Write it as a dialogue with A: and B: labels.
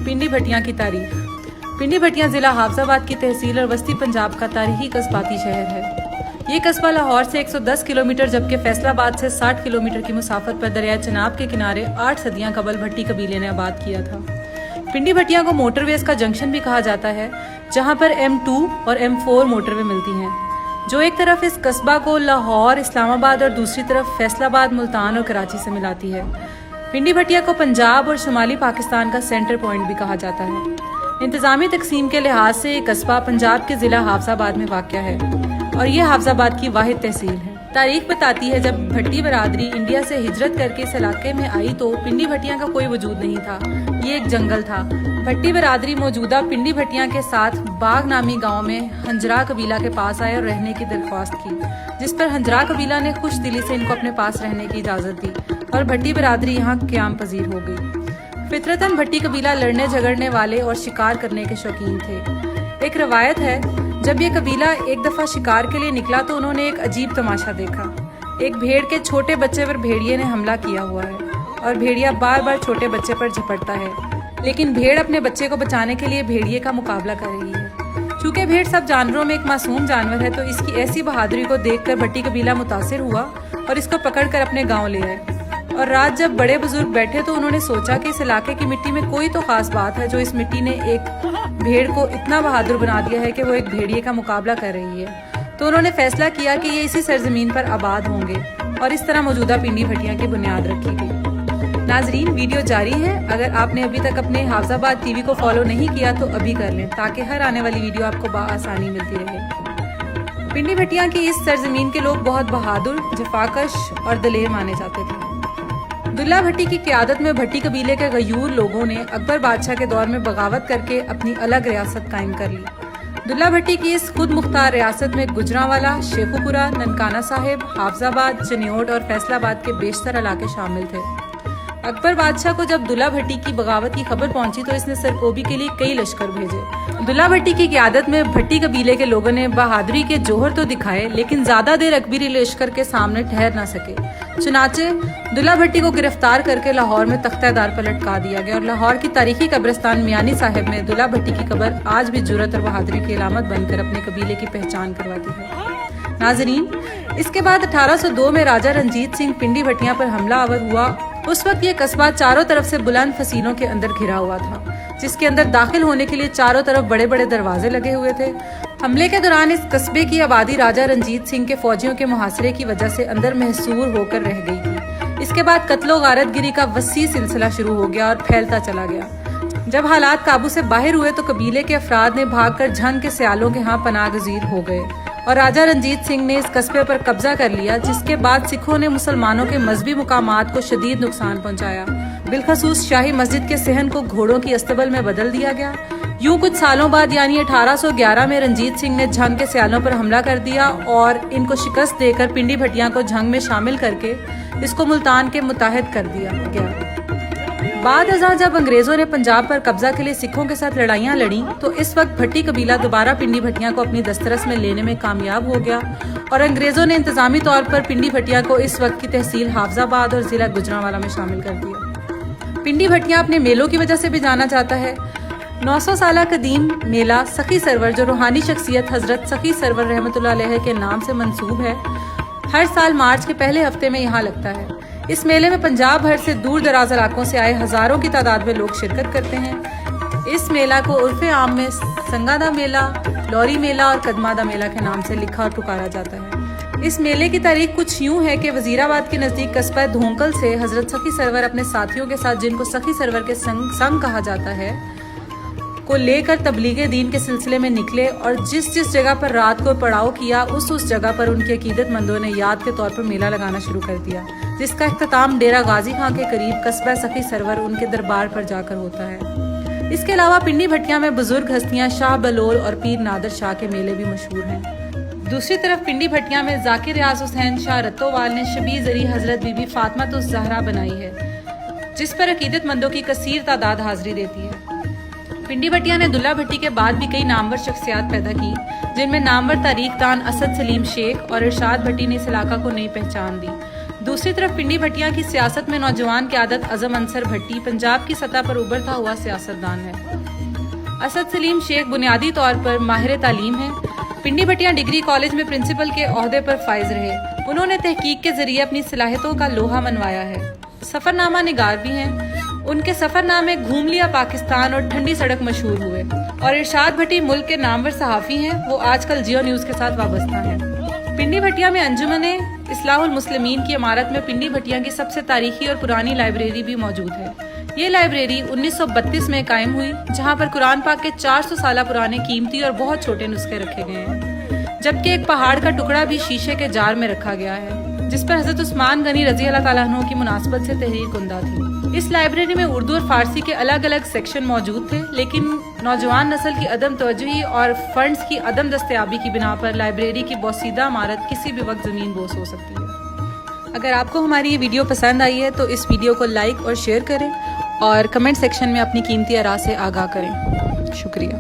A: पिंडी भटिया की तारीख। पिंडी भटिया ज़िला हाफजाबाद की तहसील और वस्ती पंजाब का तारीखी कस्बाती शहर है। ये कस्बा लाहौर से 110 किलोमीटर जबकि फैसलाबाद से 60 किलोमीटर की मुसाफत पर दरिया चनाब के किनारे 8 सदियां कबल भट्टी कबीले ने आबाद किया था। पिंडी भटिया को मोटरवेज का जंक्शन भी कहा जाता है, जहां पर M2 और M4 मोटरवे मिलती हैं, जो एक तरफ इस कस्बा को लाहौर, इस्लामाबाद और दूसरी तरफ फैसलाबाद, मुल्तान और कराची से मिलाती है। पिंडी भटिया को पंजाब और शुमाली पाकिस्तान का सेंटर पॉइंट भी कहा जाता है। इंतजामी तकसीम के लिहाज से ये कस्बा पंजाब के ज़िला हाफजाबाद में वाक़या है और ये हाफजाबाद की वाहिद तहसील है। तारीख बताती है जब भट्टी बरादरी इंडिया से हिजरत करके इस इलाके में आई तो पिंडी भटिया का कोई वजूद नहीं था, ये एक जंगल था। भट्टी बरादरी मौजूदा पिंडी भटिया के साथ बाग नामी गांव में हंजरा कबीला के पास आए और रहने की दरख्वास्त की, जिस पर हंजरा कबीला ने खुश दिली से इनको अपने पास रहने की इजाज़त दी और भट्टी बरादरी यहाँ क़याम पजीर हो गई। फितरतन भट्टी कबीला लड़ने झगड़ने वाले और शिकार करने के शौकीन थे। एक रवायत है, जब ये कबीला एक दफ़ा शिकार के लिए निकला तो उन्होंने एक अजीब तमाशा देखा। एक भेड़ के छोटे बच्चे पर भेड़िए ने हमला किया हुआ है और भेड़िया बार बार छोटे बच्चे पर झपटता है, लेकिन भेड़ अपने बच्चे को बचाने के लिए भेड़िए का मुकाबला कर रही है। चूँकि भेड़ सब जानवरों में एक मासूम जानवर है तो इसकी ऐसी बहादुरी को देखकर भट्टी कबीला मुतासिर हुआ और इसको पकड़कर अपने गाँव ले आए। और रात जब बड़े बुजुर्ग बैठे तो उन्होंने सोचा कि इस इलाके की मिट्टी में कोई तो खास बात है जो इस मिट्टी ने एक भेड़ को इतना बहादुर बना दिया है कि वो एक भेड़िए का मुकाबला कर रही है। तो उन्होंने फैसला किया कि ये इसी सरजमीन पर आबाद होंगे और इस तरह मौजूदा पिंडी भटिया की बुनियाद रखी गई। नाजरीन, वीडियो जारी है। अगर आपने अभी तक अपने हाफजाबाद टीवी को फॉलो नहीं किया तो अभी कर लें, ताकि हर आने वाली वीडियो आपको बआसानी मिलती रहे। पिंडी भटिया की इस सरजमीन के लोग बहुत बहादुर, जफाकश और दलेर माने जाते थे। दुल्ला भट्टी की क़यादत में भट्टी कबीले के गयूर लोगों ने अकबर बादशाह के दौर में बगावत करके अपनी अलग रियासत कायम कर ली। दुल्ला भट्टी की इस खुद मुख्तार रियासत में गुजरांवाला, शेखुपुरा, ननकाना साहिब, हाफजाबाद, चनियोट और फैसलाबाद के बेशतर इलाके शामिल थे। अकबर बादशाह को जब दुल्ला भट्टी की बगावत की खबर पहुंची तो इसने सरकोबी के लिए कई लश्कर भेजे। दुल्ला भट्टी की क़यादत में भट्टी कबीले के लोगों ने बहादुरी के जोहर तो दिखाए, लेकिन ज्यादा देर अकबरी लश्कर के सामने ठहर न सके। चुनाचे दुल्ला भट्टी को गिरफ्तार करके लाहौर में तख्तेदार पर लटका दिया गया और लाहौर की तारीखी कब्रिस्तान मियानी साहिब में दुल्ला भट्टी की कब्र आज भी जुर्रत और बहादुरी की अलामत बनकर अपने कबीले की पहचान करवाती है। नाजरीन, इसके बाद 1802 में राजा रंजीत सिंह पिंडी भटिया पर हमला आवर हुआ। उस वक्त ये कस्बा चारों तरफ से बुलंद फसीलों के अंदर घिरा हुआ था, जिसके अंदर दाखिल होने के लिए चारों तरफ बड़े बड़े दरवाजे लगे हुए थे। हमले के दौरान इस कस्बे की आबादी राजा रंजीत सिंह के फौजियों के मुहासरे की वजह से अंदर महसूर होकर रह गई थी। इसके बाद कत्लो गारतगिरी का वसी सिलसिला शुरू हो गया और फैलता चला गया। जब हालात काबू से बाहर हुए तो कबीले के अफराद ने भागकर झंग के सियालों के यहाँ पनाह गजीर हो गए और राजा रंजीत सिंह ने इस कस्बे पर कब्जा कर लिया, जिसके बाद सिखों ने मुसलमानों के मजहबी मुकामात को शदीद नुकसान पहुंचाया। बिलखसूस शाही मस्जिद के सहन को घोड़ों की अस्तबल में बदल दिया गया। यूं कुछ सालों बाद यानी 1811 में रंजीत सिंह ने झंग के सियालों पर हमला कर दिया और इनको शिकस्त देकर पिंडी भटिया को झंग में शामिल करके इसको मुल्तान के मुताहिद कर दिया गया। बाद अज़ां जब अंग्रेजों ने पंजाब पर कब्जा के लिए सिखों के साथ लड़ाइयाँ लड़ी तो इस वक्त भट्टी कबीला दोबारा पिंडी भटिया को अपनी दस्तरस में लेने में कामयाब हो गया और अंग्रेजों ने इंतजामी तौर पर पिंडी भटिया को इस वक्त की तहसील हाफजाबाद और जिला गुजरांवाला में शामिल कर दिया। पिंडी भटिया अपने मेलों की वजह से भी जाना जाता है। 900 साल कदीम मेला सखी सरवर, जो रूहानी शख्सियत हजरत सखी सरवर रहमतुल्लाह अलैह के नाम से मंसूब है, हर साल मार्च के पहले हफ्ते में यहाँ लगता है। इस मेले में पंजाब भर से दूर दराज इलाकों से आए हजारों की तादाद में लोग शिरकत करते हैं। इस मेला को उर्फे आम में संगादा मेला, लौरी मेला और कदमादा मेला के नाम से लिखा और पुकारा जाता है। इस मेले की तारीख कुछ यूं है कि वजीराबाद के नजदीक कस्बा धोंकल से हजरत सखी सरवर अपने साथियों के साथ, जिनको सखी सरवर के संग कहा जाता है, को लेकर तबलीगे दीन के सिलसिले में निकले और जिस जिस जगह पर रात को पड़ाव किया उस जगह पर उनके अकीदतमंदों ने याद के तौर पर मेला लगाना शुरू कर दिया, जिसका इख्तिताम डेरा गाजी खां के करीब कस्बा सखी सरवर उनके दरबार पर जाकर होता है। इसके अलावा पिंडी भटिया में बुजुर्ग हस्तियां शाह बलोल और पीर नादर शाह के मेले भी मशहूर हैं। दूसरी तरफ पिंडी भटिया में जाकिर रियाज हुसैन शाह रत्तोवाल ने शबी जरी हजरत बीबी फातिमा तुस ज़हरा बनाई है, जिस पर अकीदतमंदों की कसीर तादाद हाजिरी देती है। पिंडी भटिया ने दुल्ला भट्टी के बाद भी कई नामवर शख्सियात पैदा की, जिनमें नामवर तारीख दान असद सलीम शेख और इरशाद भट्टी ने इस इलाका को नई पहचान दी। दूसरी तरफ पिंडी भटिया की सियासत में नौजवान क़यादत अज़म अंसर भट्टी पंजाब की सतह पर उभरता हुआ सियासतदान है। असद सलीम शेख बुनियादी तौर पर माहिर तालीम है। पिंडी भटिया डिग्री कॉलेज में प्रिंसिपल के ओहदे पर फाइज रहे। उन्होंने तहकीक के जरिए अपनी सलाहियतों का लोहा मनवाया है। सफ़रनामा निगार भी हैं। उनके सफ़रनामे घूम लिया पाकिस्तान और ठंडी सड़क मशहूर हुए। और इरशाद भट्टी मुल्क के नामवर सहाफ़ी हैं। वो आजकल जियो न्यूज़ के साथ वाबस्ता हैं। पिंडी भटिया में अंजुमन इस्लाहुल मुस्लिमीन की इमारत में पिंडी भटिया की सबसे तारीखी और पुरानी लाइब्रेरी भी मौजूद है। ये लाइब्रेरी 1932 में कायम हुई, जहां पर कुरान पाक के 400 साल पुराने कीमती और बहुत छोटे नुस्खे रखे गए हैं, जबकि एक पहाड़ का टुकड़ा भी शीशे के जार में रखा गया है, जिस पर हज़रत उस्मान गनी रज़ी अल्लाह ताला अन्हु की मुनासबत से तहरीर कुंदा थी। इस लाइब्रेरी में उर्दू और फारसी के अलग अलग सेक्शन मौजूद थे, लेकिन नौजवान नस्ल की अदम तवज्जुही और फंड्स की अदम दस्तयाबी की बिना पर लाइब्रेरी की बोसीदा इमारत किसी भी वक्त ज़मीन बोस हो सकती है। अगर आपको हमारी ये वीडियो पसंद आई है तो इस वीडियो को लाइक और शेयर करें और कमेंट सेक्शन में अपनी कीमती आरा से आगाह करें। शुक्रिया।